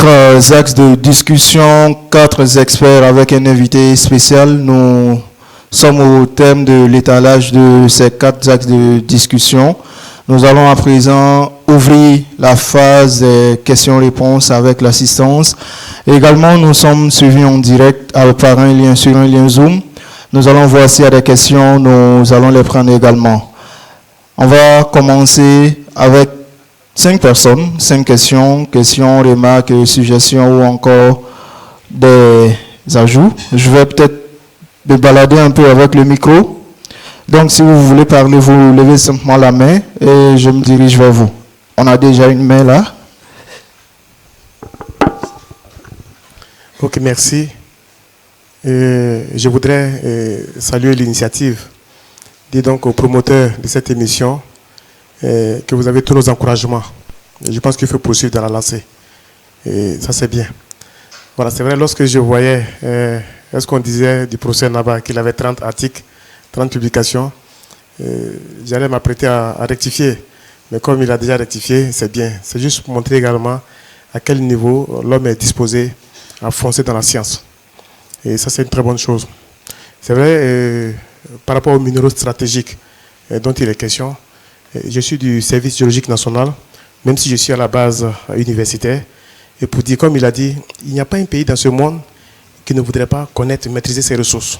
axes de discussion, 4 experts avec un invité spécial. Nous sommes au terme de l'étalage de ces 4 axes de discussion. Nous allons à présent ouvrir la phase des questions-réponses avec l'assistance. Également, nous sommes suivis en direct par un lien sur un lien Zoom. Nous allons voir s'il y a des questions, nous allons les prendre également. On va commencer avec 5 personnes, 5 questions, remarques, suggestions ou encore des ajouts. Je vais peut-être me balader un peu avec le micro. Donc, si vous voulez parler, vous levez simplement la main et je me dirige vers vous. On a déjà une main là. Ok, merci. Je voudrais saluer l'initiative. Dis donc aux promoteurs de cette émission que vous avez tous nos encouragements. Et je pense qu'il faut poursuivre dans la lancée. Et ça, c'est bien. Voilà, c'est vrai, lorsque je voyais ce qu'on disait du professeur Naba, qu'il avait 30 articles, 30 publications, j'allais m'apprêter à rectifier. Mais comme il a déjà rectifié, c'est bien. C'est juste pour montrer également à quel niveau l'homme est disposé à foncer dans la science. Et ça, c'est une très bonne chose. C'est vrai, par rapport aux minéraux stratégiques dont il est question, je suis du service géologique national, même si je suis à la base universitaire. Et pour dire, comme il a dit, il n'y a pas un pays dans ce monde qui ne voudrait pas connaître, maîtriser ses ressources.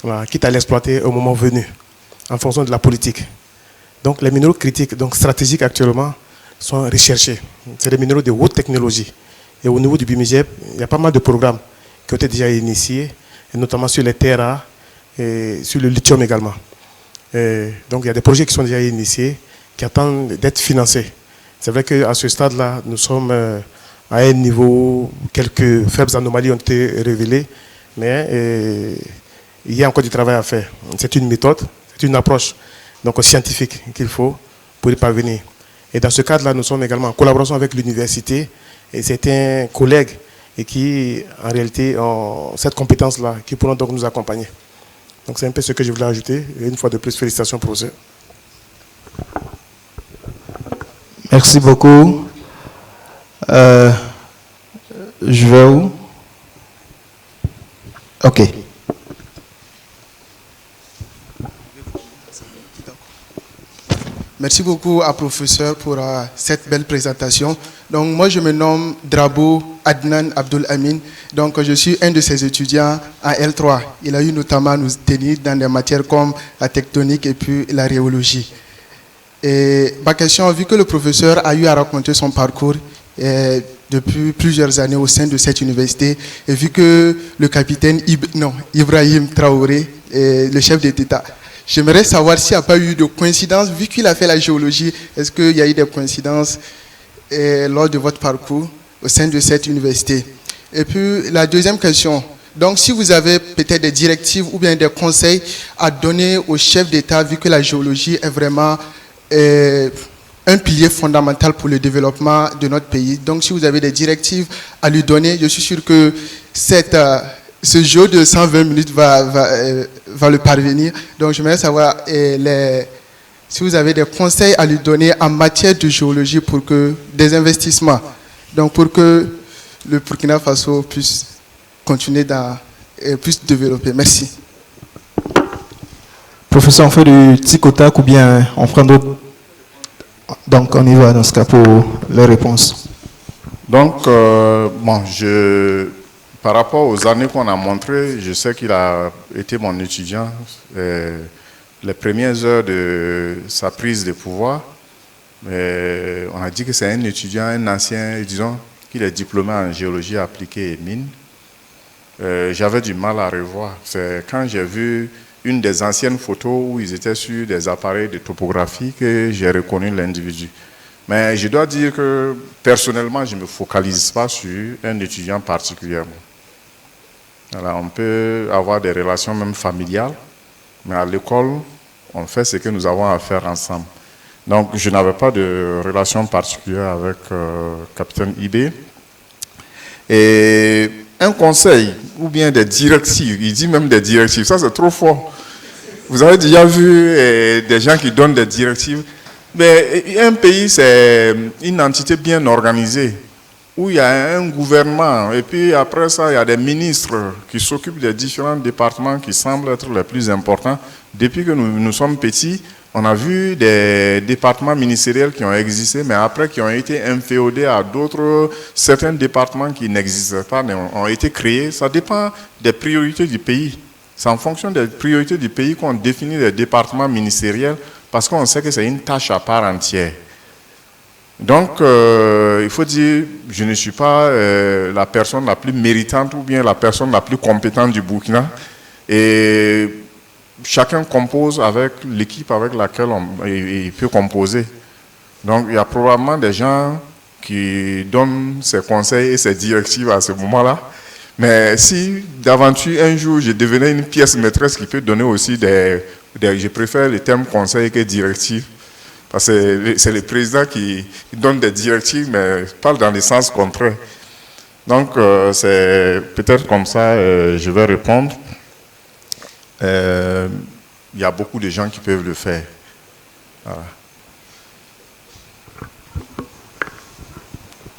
Voilà, quitte à l'exploiter au moment venu, en fonction de la politique. Donc les minéraux critiques, donc stratégiques actuellement, sont recherchés. C'est des minéraux de haute technologie. Et au niveau du BIMIGEP, il y a pas mal de programmes qui ont été déjà initiés, et notamment sur les terres rares et sur le lithium également. Donc il y a des projets qui sont déjà initiés, qui attendent d'être financés. C'est vrai qu'à ce stade-là, nous sommes à un niveau, quelques faibles anomalies ont été révélées, mais il y a encore du travail à faire. C'est une méthode, c'est une approche donc, scientifique qu'il faut pour y parvenir. Et dans ce cadre-là, nous sommes également en collaboration avec l'université et certains collègues et qui, en réalité, ont cette compétence-là, qui pourront donc nous accompagner. Donc c'est un peu ce que je voulais ajouter. Et une fois de plus, félicitations, professeur. Merci beaucoup. Je vais où? Ok. Merci beaucoup à professeur pour cette belle présentation. Donc moi je me nomme Drabo Adnan Abdul Amin. Donc je suis un de ses étudiants à L3. Il a eu notamment à nous tenir dans des matières comme la tectonique et puis la rhéologie. Et ma question, vu que le professeur a eu à raconter son parcours depuis plusieurs années au sein de cette université, et vu que le capitaine Ibrahim Traoré est le chef d'État, j'aimerais savoir s'il n'y a pas eu de coïncidence, vu qu'il a fait la géologie, est-ce qu'il y a eu des coïncidences lors de votre parcours au sein de cette université? Et puis la deuxième question, donc si vous avez peut-être des directives ou bien des conseils à donner au chef d'État, vu que la géologie est vraiment un pilier fondamental pour le développement de notre pays. Donc si vous avez des directives à lui donner, je suis sûr que ce jeu de 120 minutes va le parvenir. Donc, j'aimerais savoir si vous avez des conseils à lui donner en matière de géologie pour que des investissements, donc pour que le Burkina Faso puisse continuer puisse développer. Merci. Professeur, on fait du tic au tac ou bien on prend d'autres? Donc, on y va dans ce cas pour les réponses. Donc, par rapport aux années qu'on a montrées, je sais qu'il a été mon étudiant les premières heures de sa prise de pouvoir. Mais on a dit que c'est un étudiant, un ancien, disons, qu'il est diplômé en géologie appliquée et mine. J'avais du mal à revoir. C'est quand j'ai vu une des anciennes photos où ils étaient sur des appareils de topographie que j'ai reconnu l'individu. Mais je dois dire que personnellement, je ne me focalise pas sur un étudiant particulièrement. Alors, on peut avoir des relations même familiales, mais à l'école, on fait ce que nous avons à faire ensemble. Donc, je n'avais pas de relation particulière avec capitaine IB. Et un conseil, ou bien des directives, il dit même des directives, ça c'est trop fort. Vous avez déjà vu des gens qui donnent des directives. Mais un pays, c'est une entité bien organisée. où il y a un gouvernement, et puis après ça, il y a des ministres qui s'occupent des différents départements qui semblent être les plus importants. Depuis que nous sommes petits, on a vu des départements ministériels qui ont existé, mais après qui ont été inféodés à d'autres, certains départements qui n'existaient pas, mais ont été créés. Ça dépend des priorités du pays. C'est en fonction des priorités du pays qu'on définit les départements ministériels, parce qu'on sait que c'est une tâche à part entière. Donc, il faut dire, je ne suis pas la personne la plus méritante ou bien la personne la plus compétente du Burkina. Et chacun compose avec l'équipe avec laquelle il peut composer. Donc, il y a probablement des gens qui donnent ses conseils et ses directives à ce moment-là. Mais si d'aventure, un jour, je devenais une pièce maîtresse qui peut donner aussi je préfère les termes conseils que directives. Parce que c'est le président qui donne des directives, mais parle dans le sens contraire. Donc, c'est peut-être comme ça, je vais répondre. Il y a beaucoup de gens qui peuvent le faire. Voilà.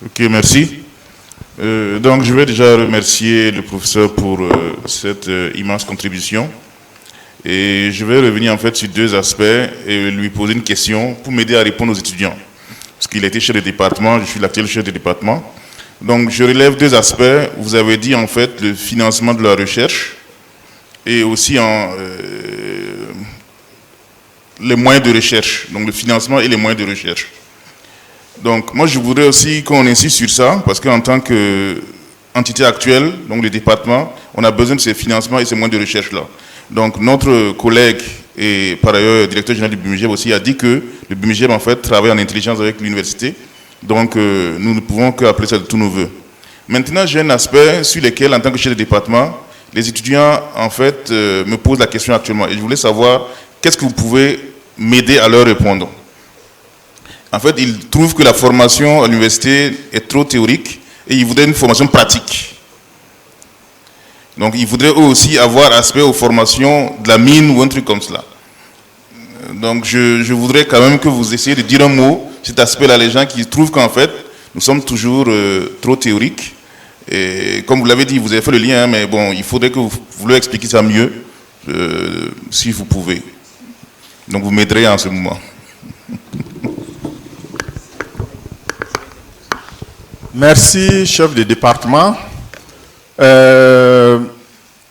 Ok, merci. Donc, je vais déjà remercier le professeur pour cette immense contribution. Et je vais revenir en fait sur deux aspects et lui poser une question pour m'aider à répondre aux étudiants. Parce qu'il a été chef de département, je suis l'actuel chef de département. Donc, je relève deux aspects. Vous avez dit en fait le financement de la recherche et aussi les moyens de recherche. Donc, le financement et les moyens de recherche. Donc, moi, je voudrais aussi qu'on insiste sur ça, parce qu'en tant qu'entité actuelle, donc le département, on a besoin de ces financements et ces moyens de recherche-là. Donc, notre collègue et par ailleurs directeur général du BUMIGEB aussi a dit que le BUMIGEB, en fait, travaille en intelligence avec l'université. Donc, nous ne pouvons qu'appeler ça de tous nos voeux. Maintenant, j'ai un aspect sur lequel, en tant que chef de département, les étudiants, en fait, me posent la question actuellement. Et je voulais savoir, qu'est-ce que vous pouvez m'aider à leur répondre? En fait, ils trouvent que la formation à l'université est trop théorique et ils voudraient une formation pratique. Donc, ils voudraient eux aussi avoir aspect aux formations de la mine ou un truc comme cela. Donc, je voudrais quand même que vous essayiez de dire un mot sur cet aspect-là, les gens qui trouvent qu'en fait, nous sommes toujours trop théoriques. Et comme vous l'avez dit, vous avez fait le lien, mais bon, il faudrait que vous leur expliquiez ça mieux, si vous pouvez. Donc, vous m'aiderez en ce moment. Merci, chef de département.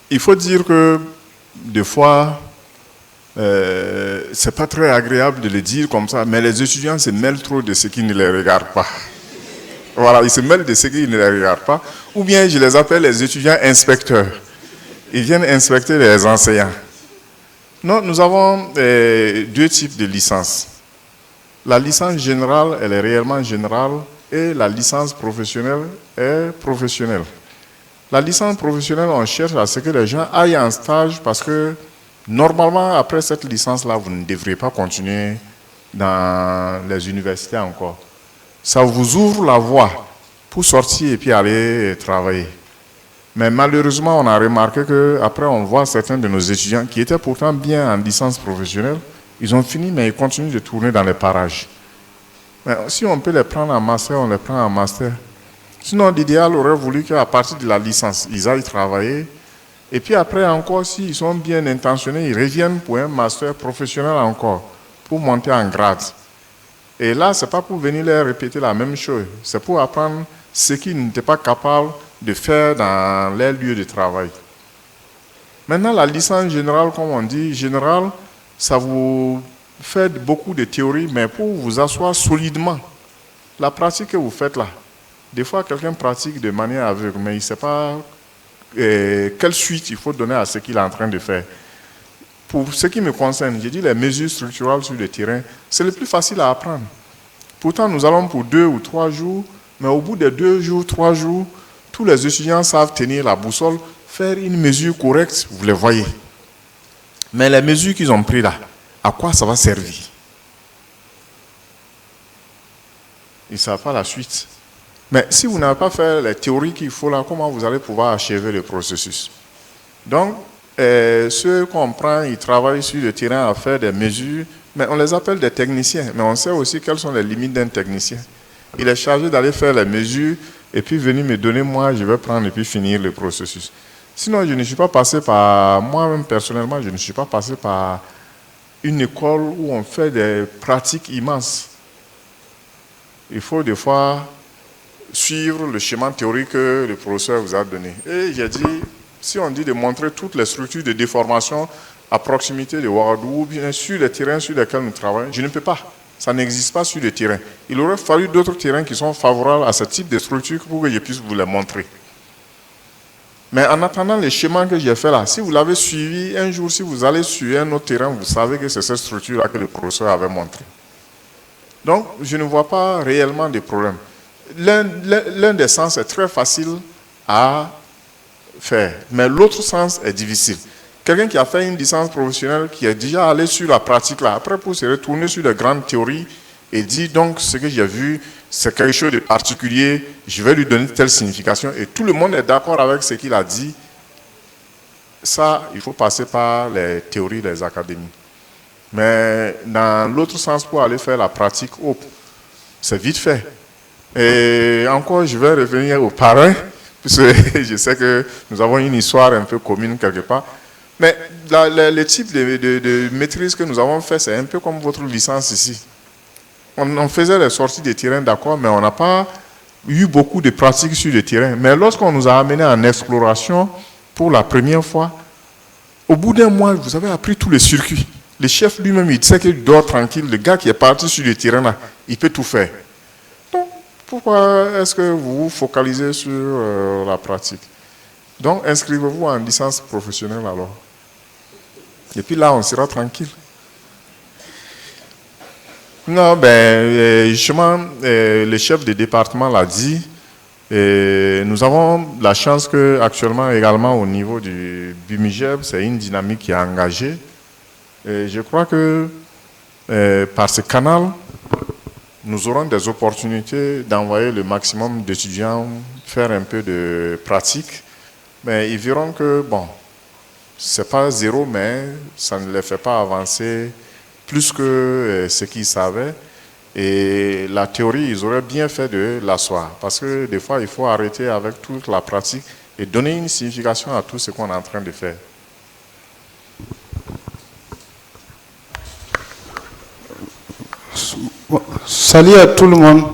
Il faut dire que des fois, c'est pas très agréable de le dire comme ça, mais les étudiants se mêlent trop de ce qui ne les regarde pas. Voilà, ils se mêlent de ce qui ne les regarde pas. Ou bien je les appelle les étudiants inspecteurs. Ils viennent inspecter les enseignants. Non, nous avons deux types de licences. La licence générale, elle est réellement générale, et la licence professionnelle est professionnelle. La licence professionnelle, on cherche à ce que les gens aillent en stage parce que normalement, après cette licence-là, vous ne devriez pas continuer dans les universités encore. Ça vous ouvre la voie pour sortir et puis aller travailler. Mais malheureusement, on a remarqué qu'après, on voit certains de nos étudiants qui étaient pourtant bien en licence professionnelle, ils ont fini, mais ils continuent de tourner dans les parages. Mais si on peut les prendre en master, on les prend en master. Sinon, l'idéal aurait voulu qu'à partir de la licence, ils aillent travailler. Et puis après encore, s'ils sont bien intentionnés, ils reviennent pour un master professionnel encore, pour monter en grade. Et là, ce n'est pas pour venir leur répéter la même chose. C'est pour apprendre ce qu'ils n'étaient pas capables de faire dans leur lieu de travail. Maintenant, la licence générale, comme on dit, générale, ça vous fait beaucoup de théorie, mais pour vous asseoir solidement, la pratique que vous faites là, des fois, quelqu'un pratique de manière aveugle, mais il ne sait pas quelle suite il faut donner à ce qu'il est en train de faire. Pour ce qui me concerne, j'ai dit les mesures structurales sur le terrain, c'est le plus facile à apprendre. Pourtant, nous allons pour 2 ou 3 jours, mais au bout de 2 jours, 3 jours, tous les étudiants savent tenir la boussole, faire une mesure correcte, vous les voyez. Mais les mesures qu'ils ont prises là, à quoi ça va servir? Ils ne savent pas la suite. Mais si vous n'avez pas fait les théories qu'il faut là, comment vous allez pouvoir achever le processus? Donc, ceux qu'on prend, ils travaillent sur le terrain à faire des mesures, mais on les appelle des techniciens. Mais on sait aussi quelles sont les limites d'un technicien. Il est chargé d'aller faire les mesures, et puis venir me donner, moi, je vais prendre et puis finir le processus. Sinon, je ne suis pas passé par, moi-même personnellement, je ne suis pas passé par une école où on fait des pratiques immenses. Il faut des fois suivre le schéma théorique que le professeur vous a donné. Et j'ai dit, si on dit de montrer toutes les structures de déformation à proximité de Ouagadougou, ou bien sur les terrains sur lesquels nous travaillons, je ne peux pas. Ça n'existe pas sur le terrain. Il aurait fallu d'autres terrains qui sont favorables à ce type de structure pour que je puisse vous les montrer. Mais en attendant les schémas que j'ai fait là, si vous l'avez suivi, un jour, si vous allez sur un autre terrain, vous savez que c'est cette structure-là que le professeur avait montré. Donc, je ne vois pas réellement de problème. L'un des sens est très facile à faire, mais l'autre sens est difficile. Quelqu'un qui a fait une licence professionnelle, qui est déjà allé sur la pratique là, après pour se retourner sur de grandes théories et dire donc ce que j'ai vu, c'est quelque chose de particulier, je vais lui donner telle signification et tout le monde est d'accord avec ce qu'il a dit. Ça, il faut passer par les théories des académies. Mais dans l'autre sens, pour aller faire la pratique, c'est vite fait. Et encore, je vais revenir aux parrains, puisque je sais que nous avons une histoire un peu commune quelque part. Mais le type de maîtrise que nous avons fait, c'est un peu comme votre licence ici. On faisait les sorties de terrain, d'accord, mais on n'a pas eu beaucoup de pratiques sur le terrain. Mais lorsqu'on nous a amenés en exploration pour la première fois, au bout d'un mois, vous avez appris tous les circuits. Le chef lui-même, il sait qu'il dort tranquille. Le gars qui est parti sur le terrain, là, il peut tout faire. Donc, pourquoi est-ce que vous vous focalisez sur la pratique? Donc, inscrivez-vous en licence professionnelle alors. Et puis là, on sera tranquille. Non, justement, le chef de département l'a dit. Nous avons la chance qu'actuellement, également au niveau du BUMIGEB, c'est une dynamique qui est engagée. Et je crois que par ce canal, nous aurons des opportunités d'envoyer le maximum d'étudiants faire un peu de pratique. Mais ils verront que, bon, c'est pas zéro, mais ça ne les fait pas avancer plus que ce qu'ils savaient. Et la théorie, ils auraient bien fait de l'asseoir. Parce que des fois, il faut arrêter avec toute la pratique et donner une signification à tout ce qu'on est en train de faire. Salut à tout le monde.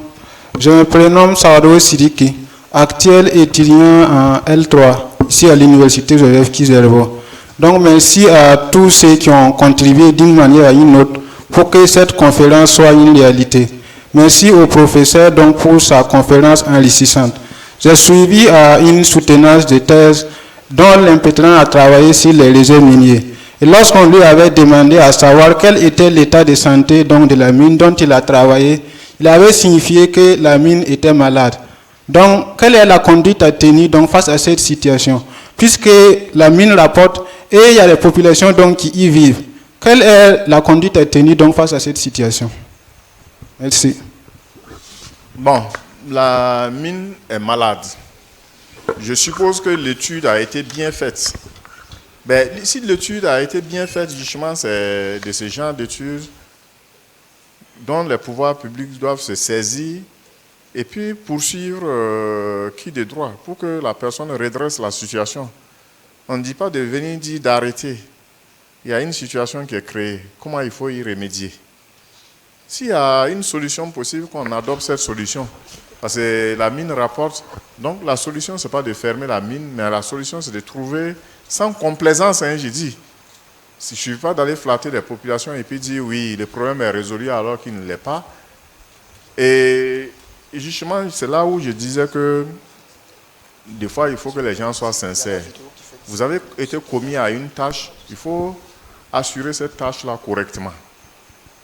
Je me prénomme Saado Sidiki, actuel étudiant en L3, ici à l'Université Joseph Kizerbo. Donc merci à tous ceux qui ont contribué d'une manière ou une autre pour que cette conférence soit une réalité. Merci au professeur donc pour sa conférence enrichissante. J'ai suivi à une soutenance de thèse dont l'impétrant a travaillé sur les réseaux miniers. Et lorsqu'on lui avait demandé à savoir quel était l'état de santé donc, de la mine dont il a travaillé, il avait signifié que la mine était malade. Donc, quelle est la conduite à tenir donc, face à cette situation? Puisque la mine rapporte et il y a les populations donc, qui y vivent. Quelle est la conduite à tenir donc, face à cette situation? Merci. Bon, la mine est malade. Je suppose que l'étude a été bien faite. Ben, si l'étude a été bien faite, justement, c'est de ce genre d'études dont les pouvoirs publics doivent se saisir et puis poursuivre qui de droit pour que la personne redresse la situation. On ne dit pas de venir dire d'arrêter. Il y a une situation qui est créée. Comment il faut y remédier? S'il y a une solution possible, qu'on adopte cette solution. Parce que la mine rapporte. Donc la solution, ce n'est pas de fermer la mine, mais la solution, c'est de trouver, sans complaisance, hein, j'ai dit. Il ne suffit pas d'aller flatter les populations et puis dire oui, le problème est résolu alors qu'il ne l'est pas. Et justement, c'est là où je disais que des fois, il faut que les gens soient sincères. Vous avez été commis à une tâche, il faut assurer cette tâche-là correctement.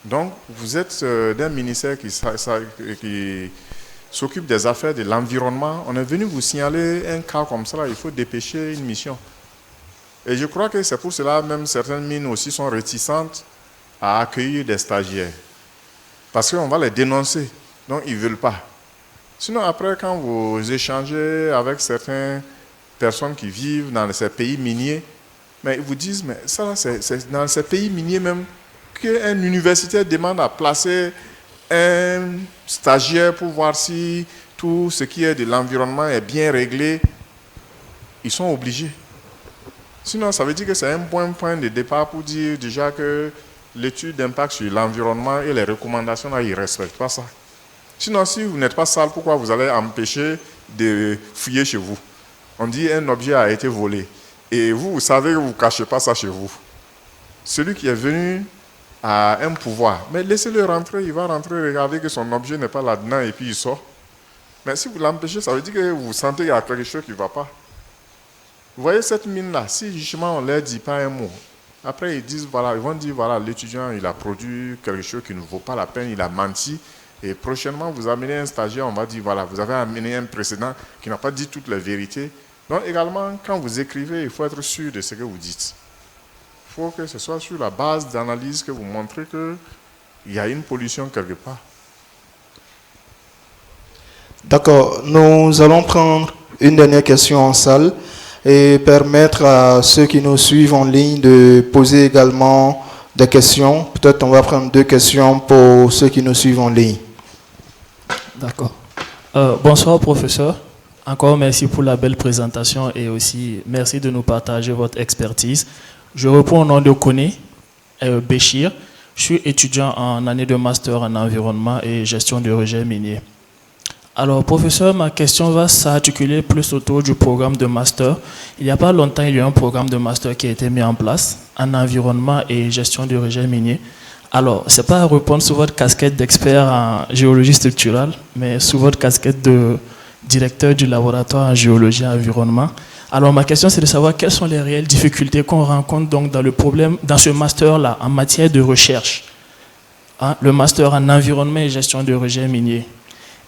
Donc, vous êtes d'un ministère qui s'occupe des affaires de l'environnement. On est venu vous signaler un cas comme ça, il faut dépêcher une mission. Et je crois que c'est pour cela même certaines mines aussi sont réticentes à accueillir des stagiaires. Parce qu'on va les dénoncer, donc ils ne veulent pas. Sinon, après, quand vous échangez avec certaines personnes qui vivent dans ces pays miniers, mais ils vous disent, mais ça, c'est dans ces pays miniers même qu'un universitaire demande à placer un stagiaire pour voir si tout ce qui est de l'environnement est bien réglé, ils sont obligés. Sinon, ça veut dire que c'est un bon point de départ pour dire déjà que l'étude d'impact sur l'environnement et les recommandations, là, ils ne respectent pas ça. Sinon, si vous n'êtes pas sale, pourquoi vous allez empêcher de fouiller chez vous? On dit un objet a été volé. Et vous savez que vous ne cachez pas ça chez vous. Celui qui est venu a un pouvoir. Mais laissez-le rentrer, il va rentrer, regarder que son objet n'est pas là-dedans et puis il sort. Mais si vous l'empêchez, ça veut dire que vous sentez qu'il y a quelque chose qui ne va pas. Vous voyez cette mine-là, si justement on ne leur dit pas un mot, après ils disent, voilà, ils vont dire, voilà, l'étudiant, il a produit quelque chose qui ne vaut pas la peine, il a menti, et prochainement vous amenez un stagiaire, on va dire, voilà, vous avez amené un précédent qui n'a pas dit toutes les vérités. Donc également, quand vous écrivez, il faut être sûr de ce que vous dites. Il faut que ce soit sur la base d'analyse que vous montrez qu'il y a une pollution quelque part. D'accord, nous allons prendre une dernière question en salle et permettre à ceux qui nous suivent en ligne de poser également des questions. Peut-être on va prendre 2 questions pour ceux qui nous suivent en ligne. D'accord. Bonsoir professeur. Encore merci pour la belle présentation et aussi merci de nous partager votre expertise. Je reprends au nom de Koné Béchir. Je suis étudiant en année de master en environnement et gestion de rejets miniers. Alors, professeur, ma question va s'articuler plus autour du programme de master. Il n'y a pas longtemps, il y a eu un programme de master qui a été mis en place en environnement et gestion de rejets miniers. Alors, ce n'est pas à répondre sous votre casquette d'expert en géologie structurale, mais sous votre casquette de directeur du laboratoire en géologie et environnement. Alors, ma question, c'est de savoir quelles sont les réelles difficultés qu'on rencontre donc dans ce master-là en matière de recherche. Hein, le master en environnement et gestion de rejets miniers.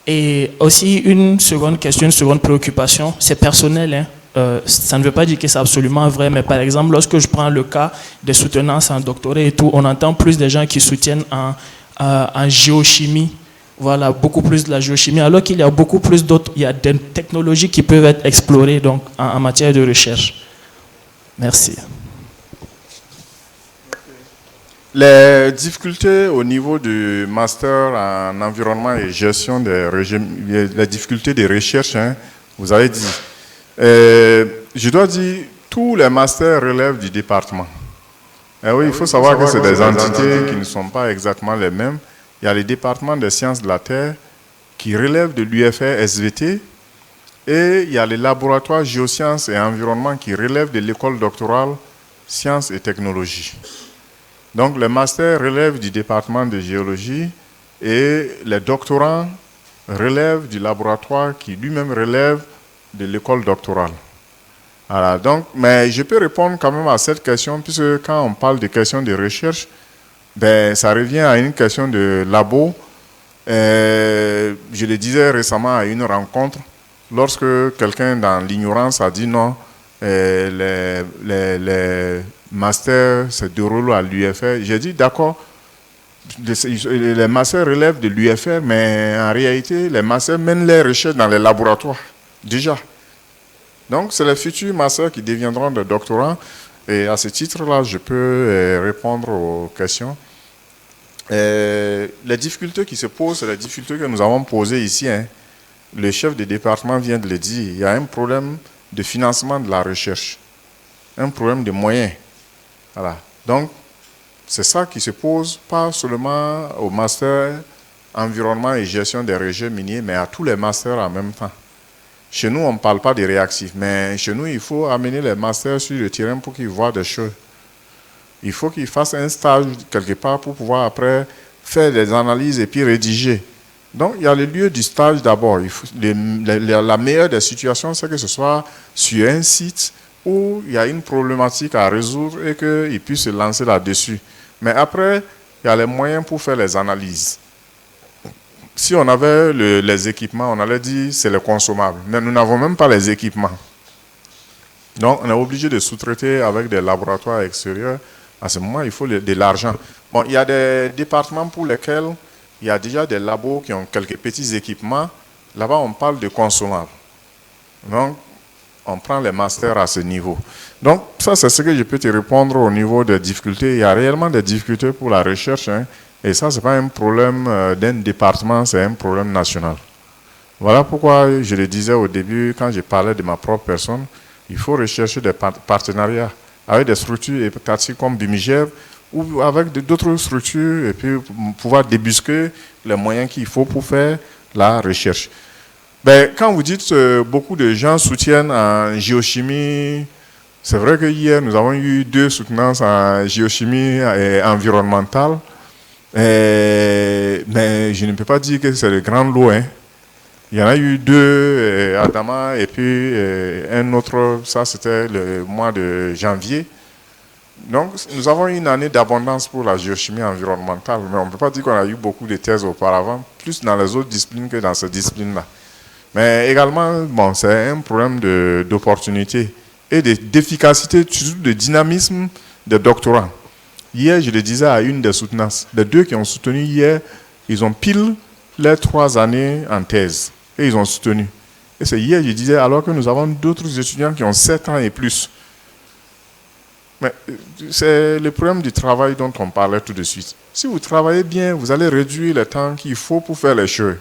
Et aussi une seconde question, une seconde préoccupation, c'est personnel. Hein. Ça ne veut pas dire que c'est absolument vrai, mais par exemple, lorsque je prends le cas des soutenances en doctorat et tout, on entend plus des gens qui soutiennent en géochimie, voilà, beaucoup plus de la géochimie, alors qu'il y a beaucoup plus d'autres, il y a des technologies qui peuvent être explorées donc, en matière de recherche. Merci. Les difficultés au niveau du master en environnement et gestion des régimes, les difficultés de recherche, hein, vous avez dit. Je dois dire, tous les masters relèvent du département. Et oui, il faut savoir que c'est des entités qui ne sont pas exactement les mêmes. Il y a les départements des sciences de la Terre qui relèvent de l'UFR SVT et il y a les laboratoires géosciences et environnement qui relèvent de l'école doctorale sciences et technologies. Donc, les masters relèvent du département de géologie et les doctorants relèvent du laboratoire qui lui-même relève de l'école doctorale. Voilà, donc, mais je peux répondre quand même à cette question, puisque quand on parle de questions de recherche, ben, ça revient à une question de labo. Je le disais récemment à une rencontre, lorsque quelqu'un dans l'ignorance a dit non, les masters se déroulent à l'UFR. J'ai dit d'accord, les masters relèvent de l'UFR, mais en réalité, les masters mènent les recherches dans les laboratoires, déjà. Donc, c'est les futurs masters qui deviendront des doctorants. Et à ce titre-là, je peux répondre aux questions. Les difficultés qui se posent, c'est les difficultés que nous avons posées ici. Hein. Le chef de département vient de le dire. Il y a un problème de financement de la recherche, un problème de moyens. Voilà. Donc, c'est ça qui se pose, pas seulement au master environnement et gestion des rejets miniers, mais à tous les masters en même temps. Chez nous, on ne parle pas de réactifs, mais chez nous, il faut amener les masters sur le terrain pour qu'ils voient des choses. Il faut qu'ils fassent un stage quelque part pour pouvoir après faire des analyses et puis rédiger. Donc, il y a le lieu du stage d'abord. La meilleure des situations, c'est que ce soit sur un site où il y a une problématique à résoudre et qu'ils puissent se lancer là-dessus. Mais après, il y a les moyens pour faire les analyses. Si on avait les équipements, on allait dire c'est les consommables. Mais nous n'avons même pas les équipements. Donc, on est obligé de sous-traiter avec des laboratoires extérieurs. À ce moment, il faut de l'argent. Bon, il y a des départements pour lesquels il y a déjà des labos qui ont quelques petits équipements. Là-bas, on parle de consommables. Donc, on prend les masters à ce niveau. Donc, ça, c'est ce que je peux te répondre au niveau des difficultés. Il y a réellement des difficultés pour la recherche. Hein, et ça, ce n'est pas un problème d'un département, c'est un problème national. Voilà pourquoi je le disais au début, quand je parlais de ma propre personne, il faut rechercher des partenariats avec des structures étatiques comme Bimigève ou avec d'autres structures et puis pouvoir débusquer les moyens qu'il faut pour faire la recherche. Ben, quand vous dites beaucoup de gens soutiennent en géochimie, c'est vrai que hier nous avons eu 2 soutenances en géochimie et environnementale, mais je ne peux pas dire que c'est le grand lot. Hein. Il y en a eu 2, Adama, et puis un autre, ça c'était le mois de janvier. Donc nous avons une année d'abondance pour la géochimie environnementale, mais on ne peut pas dire qu'on a eu beaucoup de thèses auparavant, plus dans les autres disciplines que dans cette discipline-là. Mais également, bon, c'est un problème d'opportunité et d'efficacité, surtout de dynamisme des doctorants. Hier, je le disais à une des soutenances, les 2 qui ont soutenu hier, ils ont pile les 3 années en thèse. Et ils ont soutenu. Et c'est hier, je disais, alors que nous avons d'autres étudiants qui ont 7 ans et plus. Mais c'est le problème du travail dont on parlait tout de suite. Si vous travaillez bien, vous allez réduire le temps qu'il faut pour faire les choses.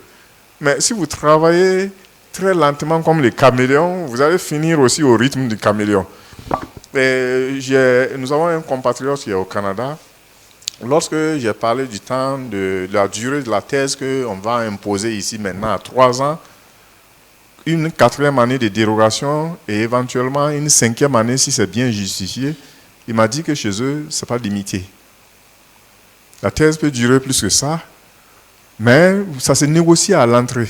Mais si vous travaillez très lentement comme les caméléons, vous allez finir aussi au rythme du caméléon. Et nous avons un compatriote qui est au Canada. Lorsque j'ai parlé du temps, de la durée de la thèse qu'on va imposer ici maintenant à 3 ans, une 4e année de dérogation et éventuellement une 5e année si c'est bien justifié, il m'a dit que chez eux, ce n'est pas limité. La thèse peut durer plus que ça, mais ça se négocie à l'entrée.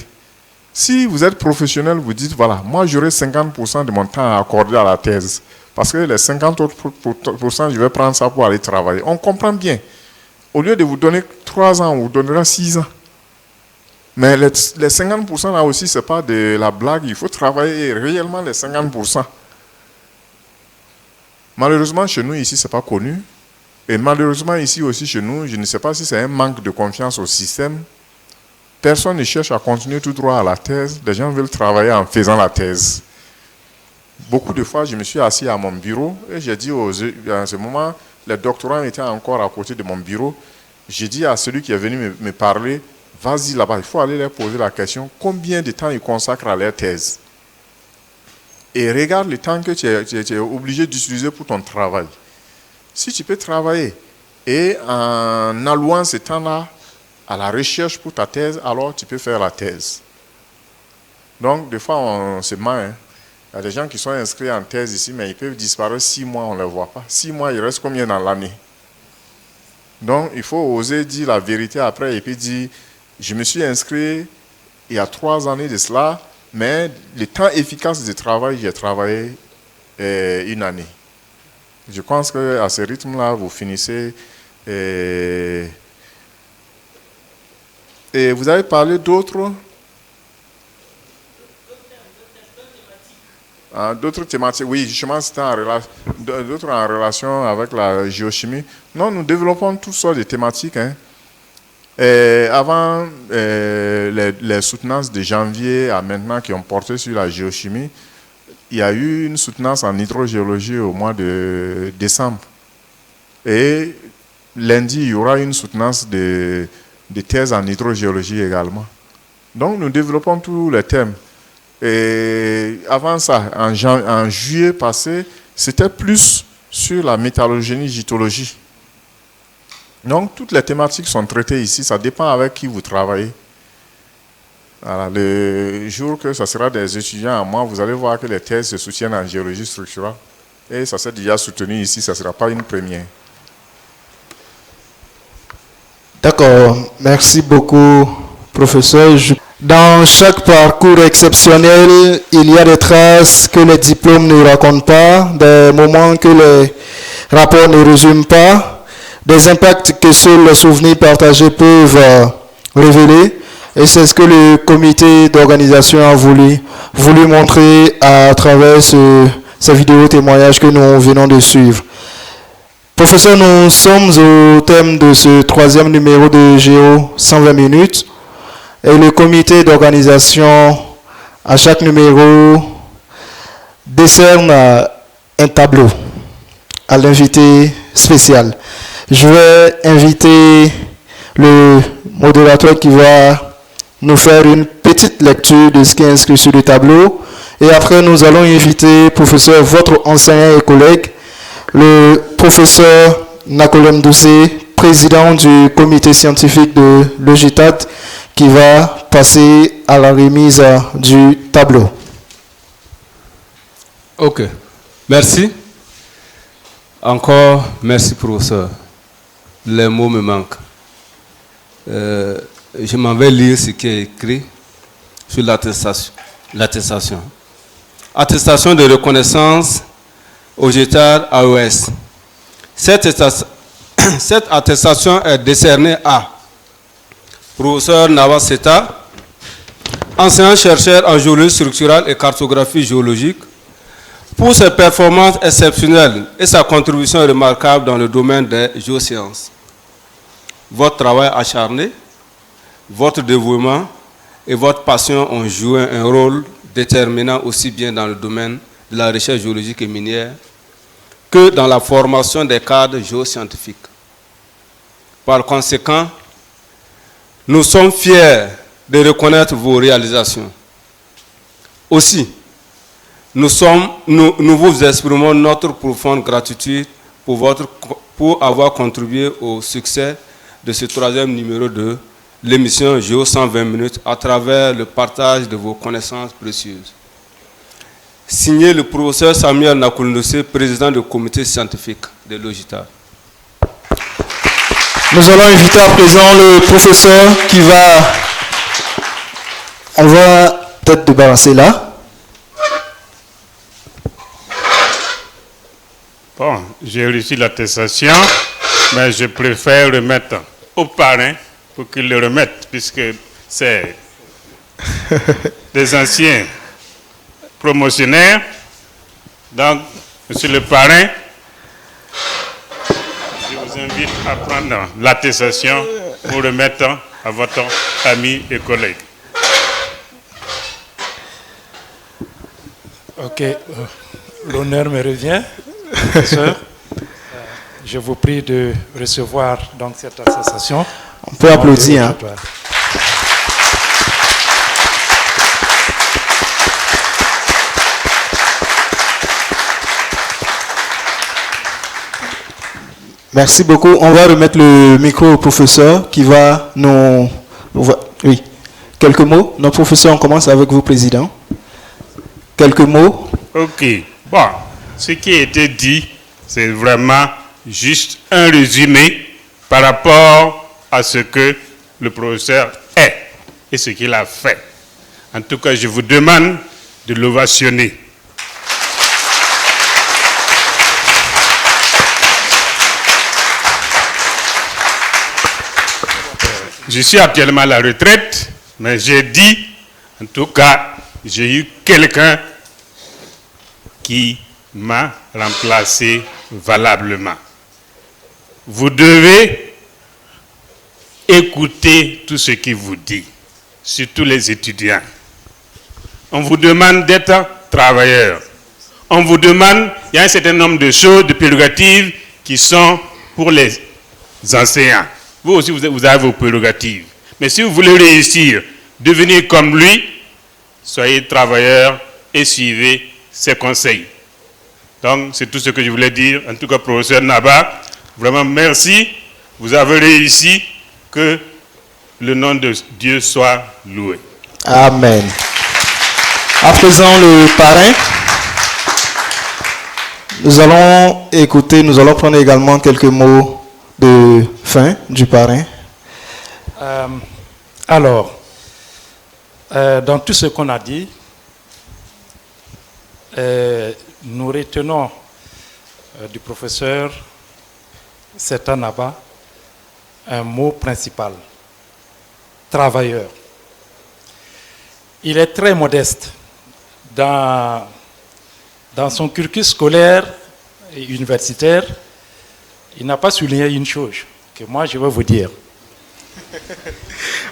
Si vous êtes professionnel, vous dites, voilà, moi j'aurai 50% de mon temps à accorder à la thèse, parce que les 50 autres %, je vais prendre ça pour aller travailler. On comprend bien. Au lieu de vous donner 3 ans, on vous donnera 6 ans. Mais les 50% là aussi, ce n'est pas de la blague, il faut travailler réellement les 50%. Malheureusement, chez nous, ici, ce n'est pas connu. Et malheureusement, ici aussi, chez nous, je ne sais pas si c'est un manque de confiance au système. Personne ne cherche à continuer tout droit à la thèse. Les gens veulent travailler en faisant la thèse. Beaucoup de fois, je me suis assis à mon bureau et j'ai dit à ce moment, les doctorants étaient encore à côté de mon bureau. J'ai dit à celui qui est venu me parler, vas-y là-bas, il faut aller leur poser la question, combien de temps ils consacrent à leur thèse? Et regarde le temps que tu es obligé d'utiliser pour ton travail. Si tu peux travailler et en allouant ce temps-là à la recherche pour ta thèse, alors tu peux faire la thèse. Donc, des fois, on se ment. Hein. Il y a des gens qui sont inscrits en thèse ici, mais ils peuvent disparaître 6 mois, on ne les voit pas. 6 mois, il reste combien dans l'année? Donc, il faut oser dire la vérité après et puis dire, je me suis inscrit il y a 3 années de cela, mais le temps efficace de travail, j'ai travaillé 1 année. Je pense qu'à ce rythme-là, vous finissez. Et vous avez parlé d'autres thématiques. Oui, justement, c'était d'autres en relation avec la géochimie. Non, nous développons toutes sortes de thématiques. Hein. Avant les soutenances de janvier à maintenant qui ont porté sur la géochimie, il y a eu une soutenance en hydrogéologie au mois de décembre. Et lundi, il y aura une soutenance de thèse en hydrogéologie également. Donc, nous développons tous les thèmes. Et avant ça, en juillet passé, c'était plus sur la métallogénie-gitologie. Donc, toutes les thématiques sont traitées ici. Ça dépend avec qui vous travaillez. Voilà, le jour que ça sera des étudiants à moi, vous allez voir que les thèses se soutiennent en géologie structurale. Et ça s'est déjà soutenu ici, ça ne sera pas une première. D'accord, merci beaucoup, professeur. Dans chaque parcours exceptionnel, il y a des traces que les diplômes ne racontent pas, des moments que les rapports ne résument pas, des impacts que seuls les souvenirs partagés peuvent révéler. Et c'est ce que le comité d'organisation a voulu montrer à travers ces vidéos témoignages que nous venons de suivre. Professeur, nous sommes au thème de ce 3e numéro de Géo 120 minutes. Et le comité d'organisation, à chaque numéro, décerne un tableau à l'invité spécial. Je vais inviter le modérateur qui va nous faire une petite petite lecture de ce qui est inscrit sur le tableau. Et après, nous allons inviter, professeur, votre enseignant et collègue, le professeur Nakolem Doucé, président du comité scientifique de l'OGITAD, qui va passer à la remise du tableau. Ok, merci. Encore merci, professeur. Les mots me manquent. Je m'en vais lire ce qui est écrit sur l'attestation. Attestation de reconnaissance OGITAD AES. Cette attestation est décernée à professeur Nava Seta, enseignant-chercheur en géologie structurale et cartographie géologique, pour ses performances exceptionnelles et sa contribution remarquable dans le domaine des géosciences. Votre travail acharné, votre dévouement et votre passion ont joué un rôle déterminant aussi bien dans le domaine de la recherche géologique et minière que dans la formation des cadres géoscientifiques. Par conséquent, nous sommes fiers de reconnaître vos réalisations. Aussi, nous vous exprimons notre profonde gratitude pour avoir contribué au succès de ce 3e numéro de l'émission Géo 120 minutes à travers le partage de vos connaissances précieuses. Signé le professeur Samuel Nakoulnoussé, président du comité scientifique de l'OGITAD. Nous allons inviter à présent le professeur qui va... On va peut-être débarrasser là. Bon, j'ai reçu l'attestation, mais je préfère remettre au parrain pour qu'il le remette, puisque c'est des anciens promotionnaires. Donc, monsieur le parrain, je vous invite à prendre l'attestation pour remettre à votre ami et collègue. Ok, l'honneur me revient, professeur. Je vous prie de recevoir donc cette attestation. On peut applaudir. Hein. Merci beaucoup. On va remettre le micro au professeur qui va nous... Oui, quelques mots. Notre professeur, on commence avec vous, président. Quelques mots. Ok. Bon, ce qui a été dit, c'est vraiment juste un résumé par rapport à ce que le professeur est et ce qu'il a fait. En tout cas, je vous demande de l'ovationner. Je suis actuellement à la retraite, mais j'ai dit, en tout cas, j'ai eu quelqu'un qui m'a remplacé valablement. Vous devez écouter tout ce qu'il vous dit, surtout les étudiants. On vous demande d'être travailleur. On vous demande, il y a un certain nombre de choses, de prérogatives qui sont pour les enseignants. Vous aussi, vous avez vos prérogatives. Mais si vous voulez réussir, devenir comme lui, soyez travailleur et suivez ses conseils. Donc, c'est tout ce que je voulais dire. En tout cas, professeur Naba, vraiment merci. Vous avez réussi. Que le nom de Dieu soit loué. Amen. À présent, le parrain. Nous allons écouter, nous allons prendre également quelques mots de fin du parrain. Dans tout ce qu'on a dit, nous retenons du professeur Seta Naba un mot principal, travailleur. Il est très modeste dans son cursus scolaire et universitaire. Il n'a pas souligné une chose que moi je vais vous dire.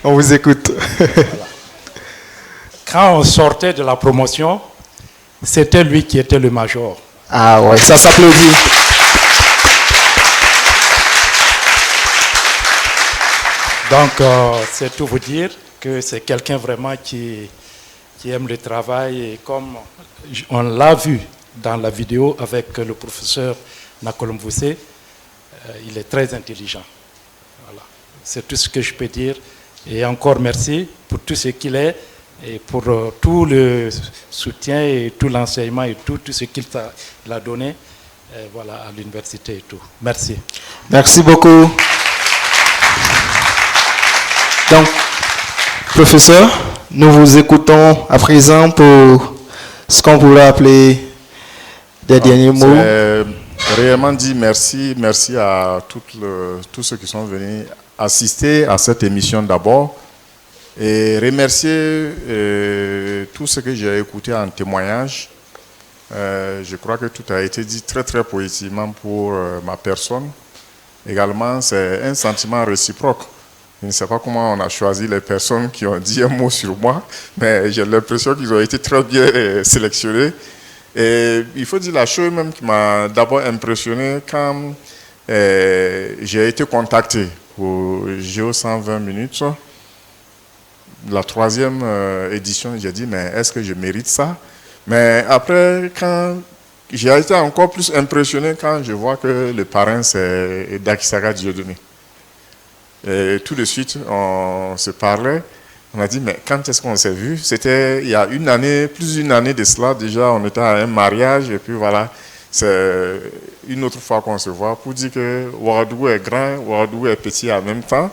On vous écoute. Voilà. Quand on sortait de la promotion, c'était lui qui était le major. Ah ouais, ça s'applaudit. Donc, c'est tout vous dire que c'est quelqu'un vraiment qui aime le travail. Et comme on l'a vu dans la vidéo avec le professeur Nakolom Voussé, il est très intelligent. Voilà. C'est tout ce que je peux dire. Et encore merci pour tout ce qu'il est et pour tout le soutien et tout l'enseignement et tout ce qu'il a donné voilà, à l'université et tout. Merci. Merci beaucoup. Donc, professeur, nous vous écoutons à présent pour ce qu'on pourrait appeler des derniers mots. Réellement dit merci à tous ceux qui sont venus assister à cette émission d'abord et remercier tout ce que j'ai écouté en témoignage. Je crois que tout a été dit très très positivement pour ma personne. Également, c'est un sentiment réciproque. Je ne sais pas comment on a choisi les personnes qui ont dit un mot sur moi, mais j'ai l'impression qu'ils ont été très bien sélectionnés. Et il faut dire la chose même qui m'a d'abord impressionné quand j'ai été contacté au Géo 120 minutes. La 3e édition, j'ai dit, mais est-ce que je mérite ça? Mais après, quand j'ai été encore plus impressionné quand je vois que le parrain, c'est Dakisaka Dieudonné. Et tout de suite, on se parlait. On a dit, mais quand est-ce qu'on s'est vu? C'était il y a une année, plus d'une année de cela. Déjà, on était à un mariage. Et puis voilà, c'est une autre fois qu'on se voit pour dire que Ouagadougou est grand, Ouagadougou est petit en même temps.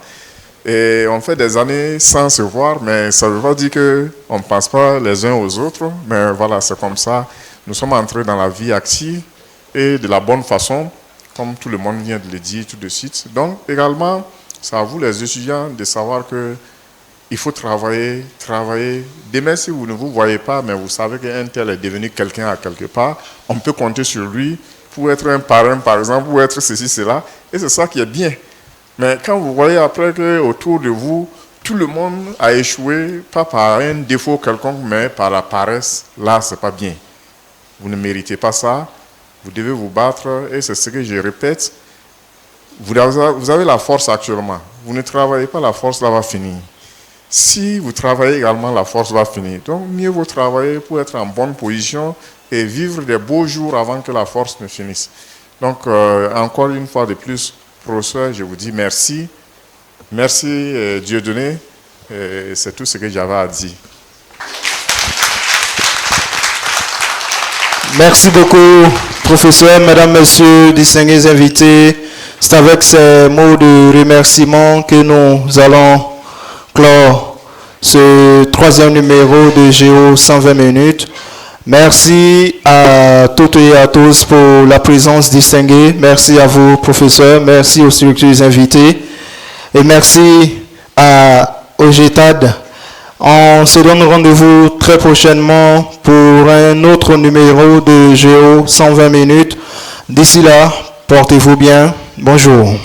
Et on fait des années sans se voir, mais ça ne veut pas dire qu'on ne pense pas les uns aux autres. Mais voilà, c'est comme ça. Nous sommes entrés dans la vie active et de la bonne façon, comme tout le monde vient de le dire tout de suite. Donc, également, c'est à vous les étudiants de savoir que il faut travailler. Demain, si vous ne vous voyez pas, mais vous savez qu'un tel est devenu quelqu'un à quelque part, on peut compter sur lui pour être un parrain, par exemple, ou être ceci, cela. Et c'est ça qui est bien. Mais quand vous voyez après qu'autour de vous, tout le monde a échoué, pas par un défaut quelconque, mais par la paresse, là, c'est pas bien. Vous ne méritez pas ça. Vous devez vous battre. Et c'est ce que je répète. Vous avez la force actuellement. Vous ne travaillez pas, la force là va finir. Si vous travaillez également, la force va finir. Donc, mieux vaut travailler pour être en bonne position et vivre des beaux jours avant que la force ne finisse. Donc, encore une fois de plus, professeur, je vous dis merci. Merci, Dieudonné. C'est tout ce que j'avais à dire. Merci beaucoup, professeur, mesdames, messieurs, distingués invités. C'est avec ces mots de remerciement que nous allons clore ce 3e numéro de Géo 120 minutes. Merci à toutes et à tous pour la présence distinguée. Merci à vous, professeurs. Merci aux structures invités. Et merci au GETAD. On se donne rendez-vous très prochainement pour un autre numéro de Géo 120 minutes. D'ici là, portez-vous bien. Bonjour.